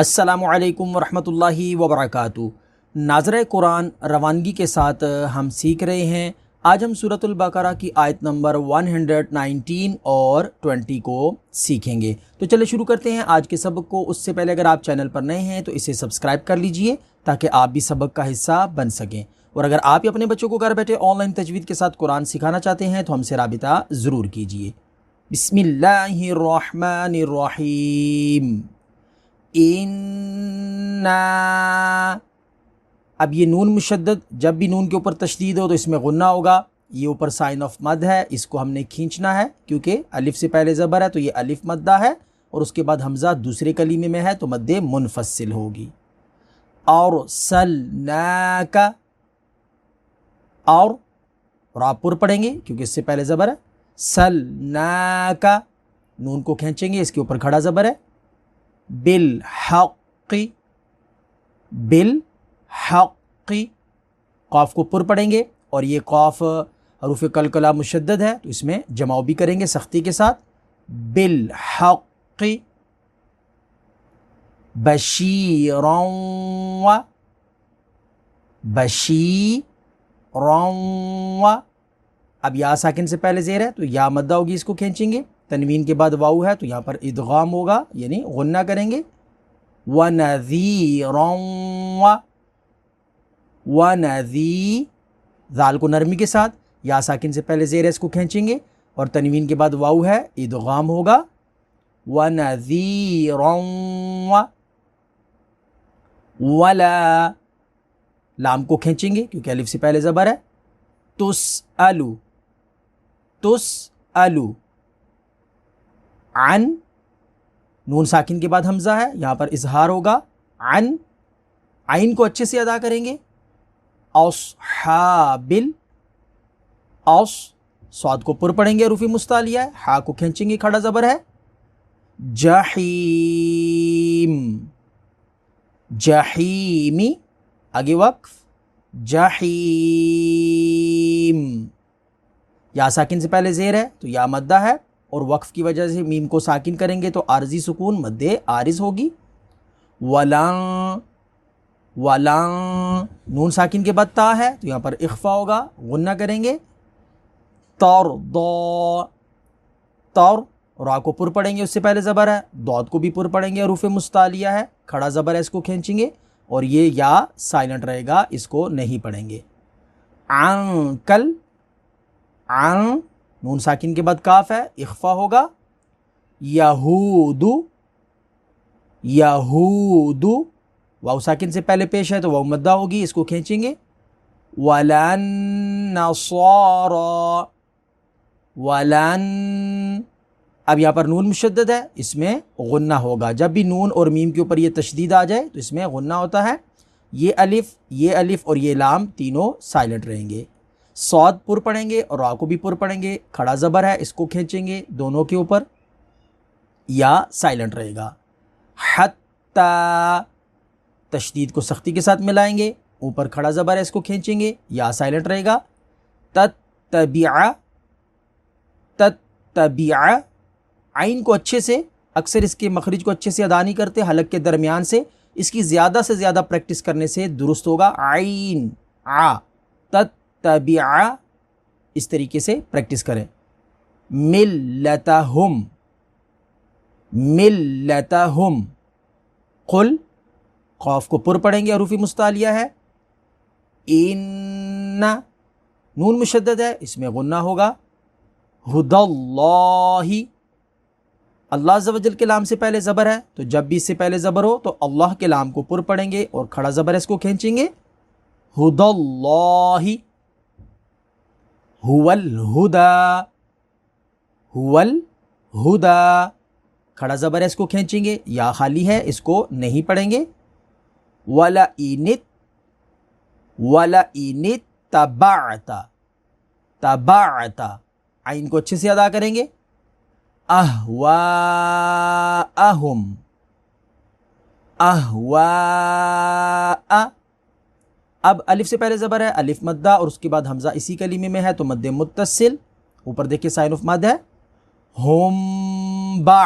السلام علیکم ورحمۃ اللہ وبرکاتہ۔ ناظرہ قرآن روانگی کے ساتھ ہم سیکھ رہے ہیں۔ آج ہم سورۃ البقرہ کی آیت نمبر 119 اور 20 کو سیکھیں گے۔ تو چلے شروع کرتے ہیں آج کے سبق کو۔ اس سے پہلے اگر آپ چینل پر نئے ہیں تو اسے سبسکرائب کر لیجئے تاکہ آپ بھی سبق کا حصہ بن سکیں، اور اگر آپ اپنے بچوں کو گھر بیٹھے آن لائن تجوید کے ساتھ قرآن سکھانا چاہتے ہیں تو ہم سے رابطہ ضرور کیجئے۔ بسم اللہ الرحمن الرحیم۔ اب یہ نون مشدد، جب بھی نون کے اوپر تشدید ہو تو اس میں غنہ ہوگا۔ یہ اوپر سائن آف مد ہے، اس کو ہم نے کھینچنا ہے کیونکہ الف سے پہلے زبر ہے تو یہ الف مدہ ہے، اور اس کے بعد حمزہ دوسرے کلیمے میں ہے تو مد منفصل ہوگی۔ اور سلناک، اور را پر پڑھیں گے کیونکہ اس سے پہلے زبر ہے۔ سلناک، نون کو کھینچیں گے، اس کے اوپر کھڑا زبر ہے۔ بالحق، بالحق، قاف کو پر پڑھیں گے، اور یہ قاف حروف قلقلہ مشدد ہے تو اس میں جماؤ بھی کریں گے سختی کے ساتھ۔ بالحق بشیرا و، بشیرا و، اب یا ساکن سے پہلے زیر ہے تو یا مدہ ہوگی، اس کو کھینچیں گے۔ تنوین کے بعد واو ہے تو یہاں پر ادغام ہوگا، یعنی غنہ کریں گے۔ وَنَذِيرًا وَنَذِي، ذال کو نرمی کے ساتھ، یا ساکن سے پہلے زیر ہے، اس کو کھینچیں گے، اور تنوین کے بعد واو ہے، ادغام ہوگا۔ وَنَذِيرًا وَلَا، لام کو کھینچیں گے کیونکہ الف سے پہلے زبر ہے۔ تُسْأَلُ، تُسْأَلُ عن، نون ساکن کے بعد حمزہ ہے، یہاں پر اظہار ہوگا۔ عن، عین کو اچھے سے ادا کریں گے۔ اصحاب، اص، صاد کو پر پڑھیں گے، حروف مستعلیہ ہے، ہا کو کھینچیں گے، کھڑا زبر ہے۔ جحیم، جحیمی، آگے وقف، جحیم، یا ساکن سے پہلے زیر ہے تو یا مدہ ہے، اور وقف کی وجہ سے میم کو ساکن کریں گے تو عارضی سکون مد عارض ہوگی۔ ولن، ولن، نون ساکن کے بعد تا ہے تو یہاں پر اخفا ہوگا، غنہ کریں گے۔ ترضا، تر، را کو پر پڑھیں گے، اس سے پہلے زبر ہے، دود کو بھی پر پڑھیں گے، حروف مستعلیہ ہے، کھڑا زبر ہے، اس کو کھینچیں گے، اور یہ یا سائلنٹ رہے گا، اس کو نہیں پڑھیں گے۔ عنکل، عن، نون ساکن کے بعد کاف ہے، اخفا ہوگا۔ یہود، یہود، واو ساکن سے پہلے پیش ہے تو واو مدہ ہوگی، اس کو کھینچیں گے۔ ولن نصارا، ولن، اب یہاں پر نون مشدد ہے، اس میں غنہ ہوگا۔ جب بھی نون اور میم کے اوپر یہ تشدید آ جائے تو اس میں غنہ ہوتا ہے۔ یہ الف اور یہ لام تینوں سائلنٹ رہیں گے۔ صاد پر پڑھیں گے اور را کو بھی پر پڑھیں گے، کھڑا زبر ہے، اس کو کھینچیں گے دونوں کے اوپر، یا سائلنٹ رہے گا۔ حتی، تشدید کو سختی کے ساتھ ملائیں گے، اوپر کھڑا زبر ہے، اس کو کھینچیں گے، یا سائلنٹ رہے گا۔ تتبع، تتبع، عین کو اچھے سے، اکثر اس کے مخرج کو اچھے سے ادا نہیں کرتے، حلق کے درمیان سے، اس کی زیادہ سے زیادہ پریکٹس کرنے سے درست ہوگا۔ عین، آ، تتبع، اس طریقے سے پریکٹس کریں۔ ملتہم، ملتہم، قل، قاف کو پر پڑھیں گے، حروف مستعلیہ ہے۔ ان، نون مشدد ہے، اس میں غنہ ہوگا۔ ہدی اللہ، اللہ عز و جل کے لام سے پہلے زبر ہے تو جب بھی اس سے پہلے زبر ہو تو اللہ کے لام کو پر پڑھیں گے اور کھڑا زبر ہے، اس کو کھینچیں گے۔ ہدی اللہ، هو الہدا، هو الہدا، کھڑا زبر ہے، اس کو کھینچیں گے، یا خالی ہے، اس کو نہیں پڑھیں گے۔ وَلَئِنِ، وَلَئِنِ اتَّبَعْتَ، تَبَعْتَ، عین کو اچھے سے ادا کریں گے۔ اہواءہم، اہواء، اب الف سے پہلے زبر ہے، الف مدہ، اور اس کے بعد حمزہ اسی کلیمے میں ہے تو مد متصل، اوپر دیکھیں سائن آف مد ہے۔ ہم با،